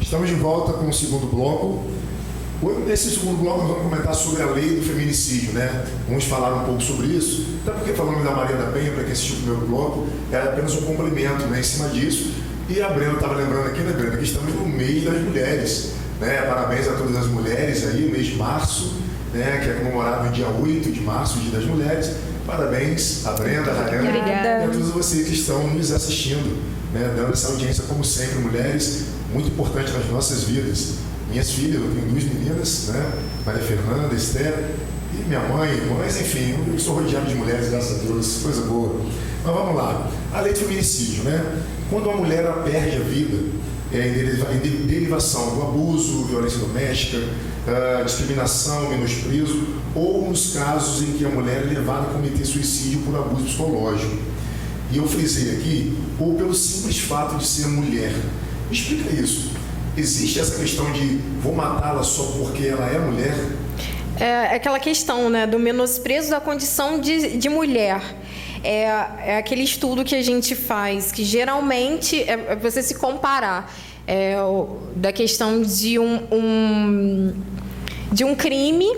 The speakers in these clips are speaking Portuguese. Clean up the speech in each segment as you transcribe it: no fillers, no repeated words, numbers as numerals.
Estamos de volta com o segundo bloco. Nesse segundo bloco nós vamos comentar sobre a lei do feminicídio, né? Vamos falar um pouco sobre isso, até porque falando da Maria da Penha, para quem assistiu o primeiro bloco, é apenas um complemento, né, em cima disso. E a Brenda estava lembrando aqui, né, Brenda, que estamos no mês das mulheres, né? Parabéns a todas as mulheres aí, o mês de março, né, que é comemorado no dia 8 de março, o Dia das Mulheres. Parabéns a Brenda, a Rayana e a todos vocês que estão nos assistindo, né, dando essa audiência, como sempre, mulheres, muito importante nas nossas vidas. Minhas filhas, eu tenho duas meninas, né, Maria Fernanda, Esther, e minha mãe, irmãs, enfim, eu sou rodeado de mulheres, graças a Deus, coisa boa. Mas vamos lá, a lei do feminicídio, né? Quando uma mulher perde a vida, em derivação do abuso, violência doméstica, discriminação, menosprezo, ou nos casos em que a mulher é levada a cometer suicídio por abuso psicológico. E eu frisei aqui, ou pelo simples fato de ser mulher. Me explica isso. Existe essa questão de vou matá-la só porque ela é mulher? É aquela questão, né, do menosprezo da condição de mulher. É aquele estudo que a gente faz, que geralmente é você se comparar da questão de um crime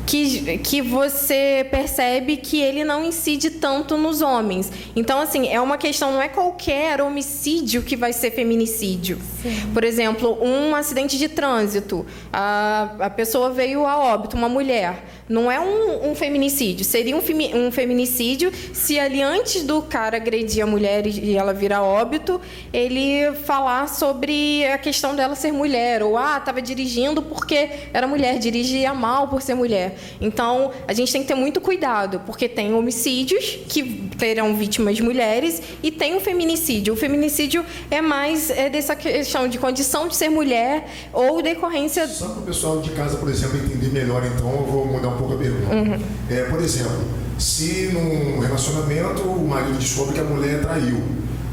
que você percebe que ele não incide tanto nos homens. Então, assim, é uma questão, não é qualquer homicídio que vai ser feminicídio. Sim. Por exemplo, um acidente de trânsito, a pessoa veio a óbito, uma mulher. Não é um feminicídio, seria um feminicídio se ali, antes do cara agredir a mulher e ela vir a óbito, ele falar sobre a questão dela ser mulher, ou estava dirigindo porque era mulher, dirigia mal por ser mulher. Então, a gente tem que ter muito cuidado, porque tem homicídios que terão vítimas mulheres e tem o feminicídio. O feminicídio é mais dessa questão de condição de ser mulher ou decorrência... Só para o pessoal de casa, por exemplo, entender melhor, então, eu vou mudar um pouco a pergunta. Uhum. Por exemplo, se num relacionamento o marido descobre que a mulher traiu,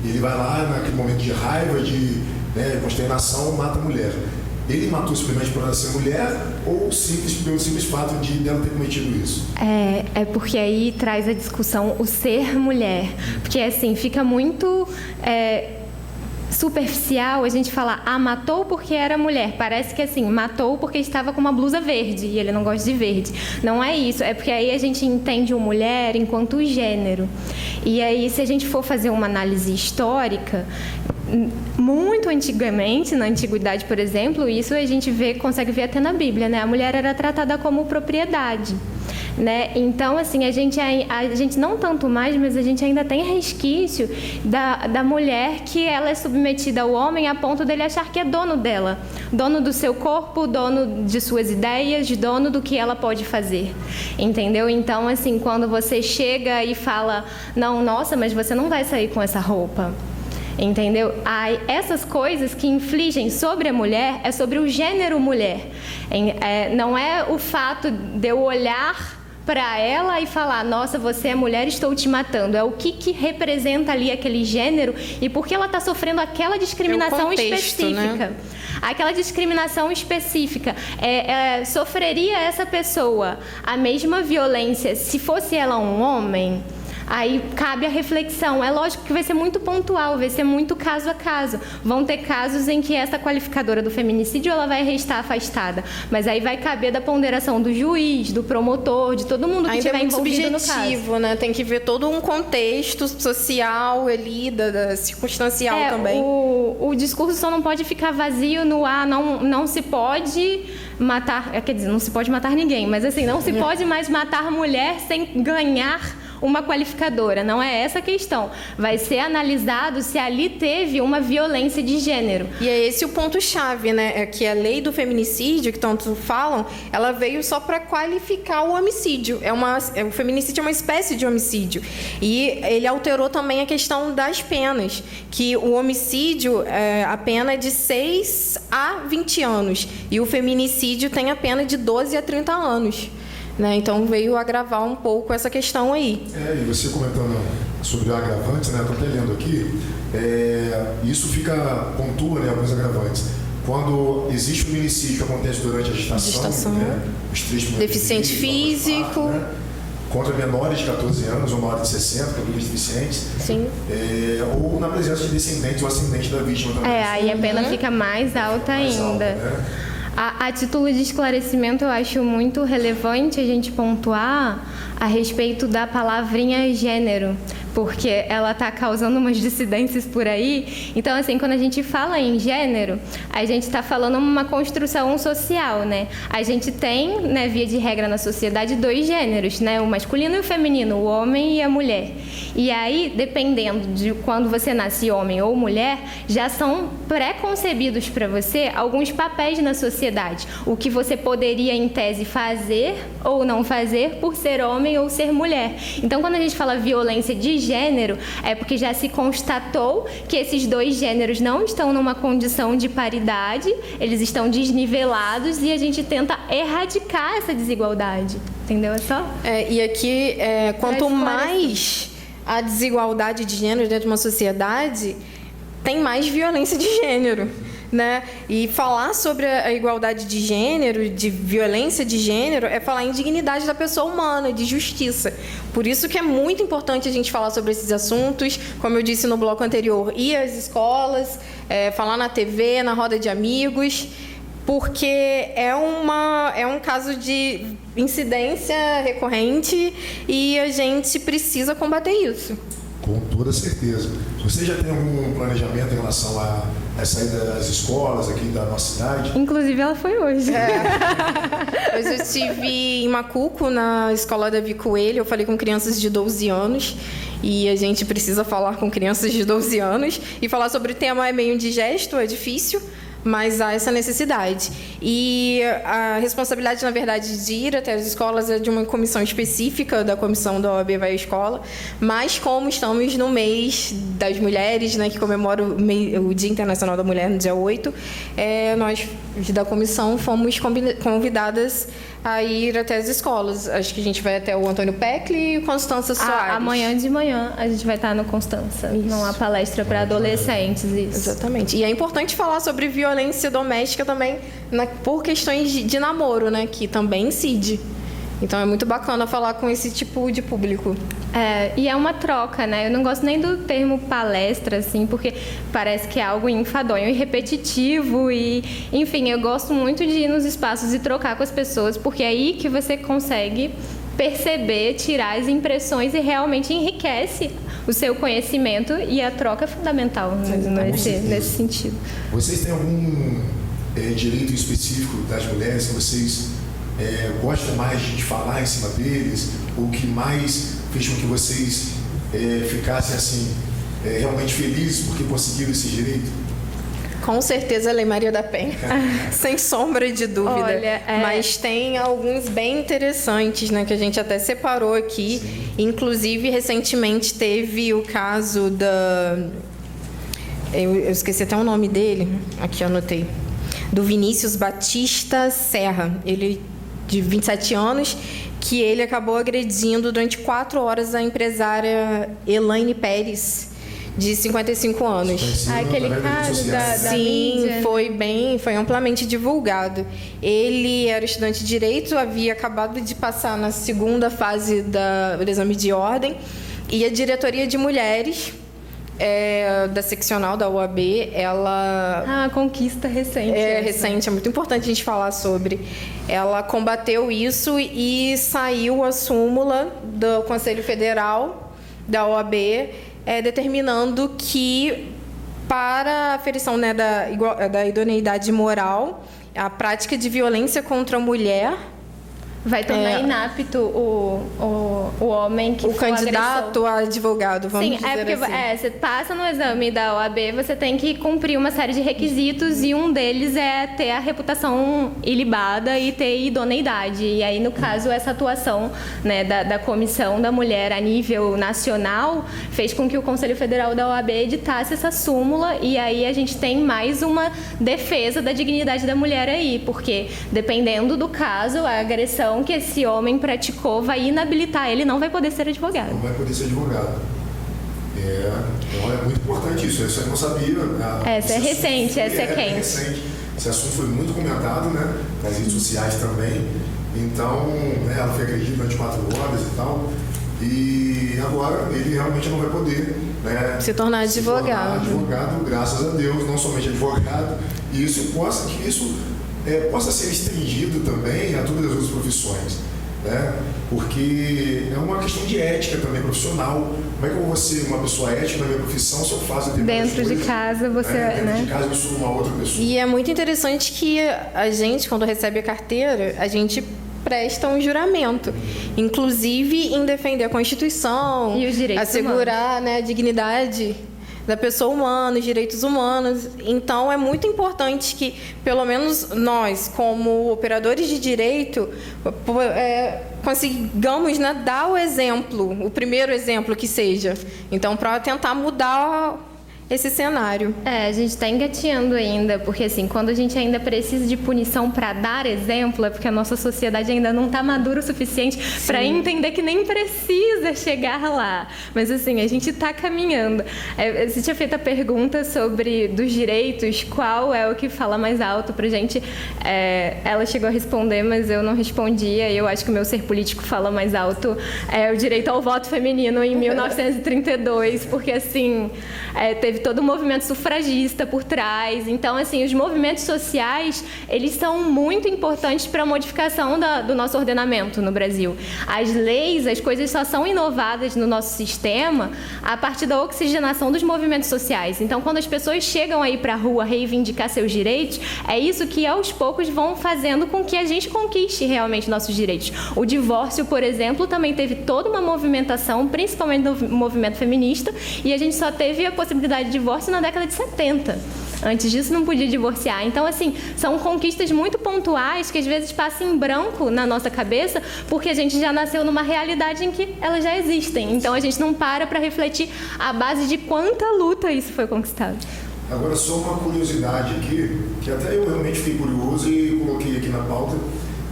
e ele vai lá, naquele momento de raiva, de consternação, mata a mulher. Ele matou simplesmente por ela ser mulher ou pelo simples fato de dela ter cometido isso? É porque aí traz a discussão o ser mulher. Porque, assim, fica muito... superficial a gente falar, matou porque era mulher. Parece que, assim, matou porque estava com uma blusa verde e ele não gosta de verde. Não é isso, é porque aí a gente entende o mulher enquanto gênero. E aí, se a gente for fazer uma análise histórica, muito antigamente, na antiguidade, por exemplo, isso a gente consegue ver até na Bíblia, né? A mulher era tratada como propriedade. Né? Então, assim, a gente não tanto mais, mas a gente ainda tem resquício da mulher que ela é submetida ao homem a ponto dele achar que é dono dela, dono do seu corpo, dono de suas ideias, dono do que ela pode fazer, entendeu? Então, assim, quando você chega e fala, não, nossa, mas você não vai sair com essa roupa, entendeu? Essas coisas que infligem sobre a mulher é sobre o gênero mulher. Não é o fato de eu olhar para ela e falar, nossa, você é mulher, estou te matando. É o que representa ali aquele gênero e por que ela está sofrendo aquela discriminação contexto, específica. Né? Aquela discriminação específica. Sofreria essa pessoa a mesma violência se fosse ela um homem? Aí cabe a reflexão. É lógico que vai ser muito pontual, vai ser muito caso a caso. Vão ter casos em que essa qualificadora do feminicídio ela vai restar afastada. Mas aí vai caber da ponderação do juiz, do promotor, de todo mundo que estiver envolvido no caso. Né? Tem que ver todo um contexto social ali, circunstancial também. O discurso só não pode ficar vazio no não se pode matar, quer dizer, não se pode matar ninguém, mas assim, não se pode mais matar mulher sem ganhar uma qualificadora, não é essa a questão. Vai ser analisado se ali teve uma violência de gênero. E é esse o ponto-chave, né? É que a lei do feminicídio, que tanto falam, ela veio só para qualificar o homicídio. O feminicídio é uma espécie de homicídio. E ele alterou também a questão das penas, que o homicídio, a pena é de 6 a 20 anos, e o feminicídio tem a pena de 12 a 30 anos. Né? Então veio agravar um pouco essa questão aí. E você comentando sobre o agravante, né? Estou até lendo aqui, isso pontua, né, alguns agravantes. Quando existe o feminicídio que acontece durante a gestação, né? Os 3 primeiros deficiente físico, né? contra menores de 14 anos ou maiores de 60, categorias deficientes. Sim. Ou na presença de descendentes ou ascendentes da vítima também. Aí a pena fica mais alta ainda. Alta, né? A título de esclarecimento, eu acho muito relevante a gente pontuar a respeito da palavrinha gênero, porque ela está causando umas dissidências por aí. Então, assim, quando a gente fala em gênero, a gente está falando uma construção social, né? A gente tem, né, via de regra na sociedade, 2 gêneros, né? O masculino e o feminino, o homem e a mulher. E aí, dependendo de quando você nasce homem ou mulher, já são pré-concebidos para você alguns papéis na sociedade. O que você poderia, em tese, fazer ou não fazer por ser homem ou ser mulher. Então, quando a gente fala violência de gênero, é porque já se constatou que esses 2 gêneros não estão numa condição de paridade, eles estão desnivelados e a gente tenta erradicar essa desigualdade. Entendeu? É só? E aqui, quanto mais a desigualdade de gênero dentro de uma sociedade, tem mais violência de gênero. Né? E falar sobre a igualdade de gênero, de violência de gênero, é falar em dignidade da pessoa humana, de justiça. Por isso que é muito importante a gente falar sobre esses assuntos, como eu disse no bloco anterior, ir às escolas, falar na TV, na roda de amigos, porque é um caso de incidência recorrente e a gente precisa combater isso. Com toda certeza. Você já tem algum planejamento em relação à saída das escolas aqui da nossa cidade? Inclusive, ela foi hoje. Hoje eu estive em Macuco, na escola Davi Coelho. Eu falei com crianças de 12 anos. E a gente precisa falar com crianças de 12 anos. E falar sobre o tema é meio indigesto, é difícil. Mas há essa necessidade. E a responsabilidade, na verdade, de ir até as escolas é de uma comissão específica da comissão da OAB Vai à Escola. Mas como estamos no mês das mulheres, né, que comemora o Dia Internacional da Mulher, no dia 8, nós da comissão fomos convidadas a ir até as escolas. Acho que a gente vai até o Antônio Peckley e o Constança Soares. Amanhã de manhã a gente vai estar no Constança, numa palestra para adolescentes. Isso. Exatamente. E é importante falar sobre violência doméstica também por questões de namoro, né? Que também incide. Então é muito bacana falar com esse tipo de público. E é uma troca, né? Eu não gosto nem do termo palestra, assim, porque parece que é algo enfadonho e repetitivo. E, enfim, eu gosto muito de ir nos espaços e trocar com as pessoas, porque é aí que você consegue perceber, tirar as impressões e realmente enriquece o seu conhecimento, e a troca é fundamental nesse sentido. Vocês têm algum direito específico das mulheres que vocês gostam mais de falar em cima deles, ou que mais fez com que vocês ficassem assim, realmente felizes porque conseguiram esse direito? Com certeza a Lei Maria da Penha, sem sombra de dúvida. Olha, mas tem alguns bem interessantes, né, que a gente até separou aqui. Sim. Inclusive, recentemente teve o caso da... Eu esqueci até o nome dele, aqui eu anotei. Do Vinícius Batista Serra, ele de 27 anos, que ele acabou agredindo durante 4 horas a empresária Elaine Pérez, de 55 anos. Aquele caso da Sim, mídia. Foi amplamente divulgado. Ele era estudante de Direito, havia acabado de passar na 2ª fase do exame de ordem, e a diretoria de mulheres da seccional da OAB, ela... conquista recente. Recente, é muito importante a gente falar sobre. Ela combateu isso e saiu a súmula do Conselho Federal da OAB, determinando que, para a aferição, né, da idoneidade moral, a prática de violência contra a mulher vai tornar inapto o homem que o for candidato agressor. A advogado, vamos dizer porque assim. Você passa no exame da OAB, você tem que cumprir uma série de requisitos, e um deles é ter a reputação ilibada e ter idoneidade. E aí, no caso, essa atuação, né, da Comissão da Mulher a nível nacional fez com que o Conselho Federal da OAB editasse essa súmula, e aí a gente tem mais uma defesa da dignidade da mulher aí, porque dependendo do caso, a agressão que esse homem praticou vai inabilitar ele, não vai poder ser advogado. Não vai poder ser advogado. É muito importante isso. Essa eu não sabia. Essa é recente, essa é quente. Recente. Esse assunto foi muito comentado, né, nas redes sociais também. Então, né, ela foi agredida durante 4 horas e tal. E agora ele realmente não vai poder, né, se tornar advogado, graças a Deus, não somente advogado. E que isso possa ser estendido também a todas as outras profissões, né? Porque é uma questão de ética também profissional. Como é que eu vou ser uma pessoa ética na minha profissão se eu faço dentro de casa você, dentro de casa eu sou uma outra pessoa? E é muito interessante que a gente, quando recebe a carteira, a gente presta um juramento, inclusive em defender a Constituição e os direitos assegurar, humanos, né, a dignidade da pessoa humana, os direitos humanos. Então, é muito importante que, pelo menos nós, como operadores de direito, consigamos, né, dar o exemplo, o primeiro exemplo que seja. Então, para tentar mudar esse cenário. A gente está engateando ainda, porque assim, quando a gente ainda precisa de punição para dar exemplo, é porque a nossa sociedade ainda não está madura o suficiente para entender que nem precisa chegar lá. Mas assim, a gente está caminhando. Você tinha feito a pergunta sobre dos direitos, qual é o que fala mais alto para a gente? Ela chegou a responder, mas eu não respondia, e eu acho que o meu ser político fala mais alto. É o direito ao voto feminino em 1932, porque assim, teve todo o movimento sufragista por trás. Então, assim, os movimentos sociais, eles são muito importantes para a modificação do nosso ordenamento no Brasil. As leis, as coisas só são inovadas no nosso sistema a partir da oxigenação dos movimentos sociais. Então, quando as pessoas chegam aí para a rua reivindicar seus direitos, é isso que, aos poucos, vão fazendo com que a gente conquiste realmente nossos direitos. O divórcio, por exemplo, também teve toda uma movimentação, principalmente do movimento feminista, e a gente só teve a possibilidade de divórcio na década de 70. Antes disso, não podia divorciar. Então, assim, são conquistas muito pontuais que às vezes passam em branco na nossa cabeça, porque a gente já nasceu numa realidade em que elas já existem. Então, a gente não para refletir a base de quanta luta isso foi conquistado. Agora, só uma curiosidade aqui, que até eu realmente fiquei curioso e coloquei aqui na pauta,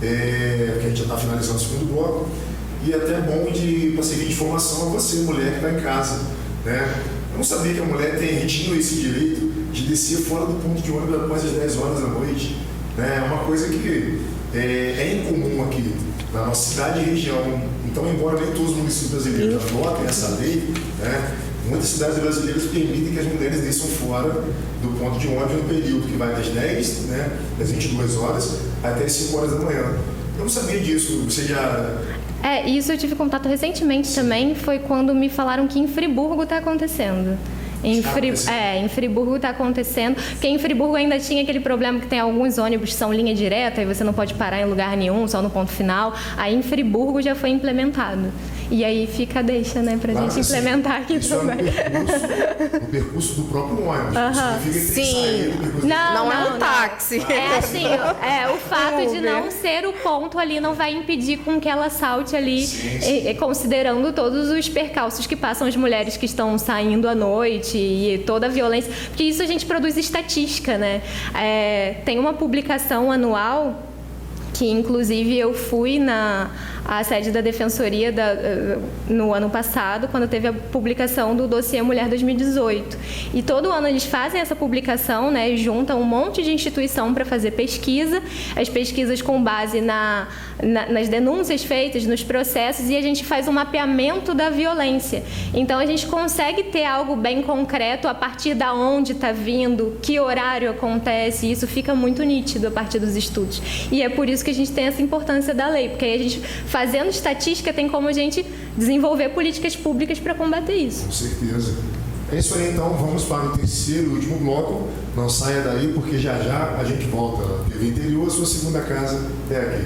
que a gente já está finalizando o segundo bloco, e até é bom para servir de informação a você, mulher que está em casa, né? Eu não sabia que a mulher tinha esse direito de descer fora do ponto de ônibus após as 10 horas da noite, né? É uma coisa que é incomum aqui na nossa cidade e região. Então, embora nem todos os municípios brasileiros adotem essa lei, né, muitas cidades brasileiras permitem que as mulheres desçam fora do ponto de ônibus no período que vai das 10, né, das 22 horas até as 5 horas da manhã. Eu não sabia disso. Você já... Isso eu tive contato recentemente também, foi quando me falaram que em Friburgo está acontecendo. Em Friburgo está acontecendo, porque em Friburgo ainda tinha aquele problema que tem alguns ônibus que são linha direta e você não pode parar em lugar nenhum, só no ponto final. Aí em Friburgo já foi implementado. E aí fica a deixa, né, pra gente implementar aqui também. No percurso do próprio ônibus. Significa que sim. Não é um táxi. É assim, o fato de não ser o ponto ali não vai impedir com que ela salte ali, considerando todos os percalços que passam as mulheres que estão saindo à noite e toda a violência. Porque isso a gente produz estatística, né? Tem uma publicação anual que, inclusive, eu fui à sede da Defensoria no ano passado, quando teve a publicação do dossiê Mulher 2018. E todo ano eles fazem essa publicação, né, juntam um monte de instituição para fazer pesquisa, as pesquisas com base nas denúncias feitas, nos processos, e a gente faz um mapeamento da violência. Então, a gente consegue ter algo bem concreto a partir de onde está vindo, que horário acontece, e isso fica muito nítido a partir dos estudos. E é por isso que a gente tem essa importância da lei, porque aí a gente, fazendo estatística, tem como a gente desenvolver políticas públicas para combater isso. Com certeza. É isso aí, então, vamos para o terceiro e último bloco. Não saia daí, porque já já a gente volta. TV Interior, sua segunda casa é aqui.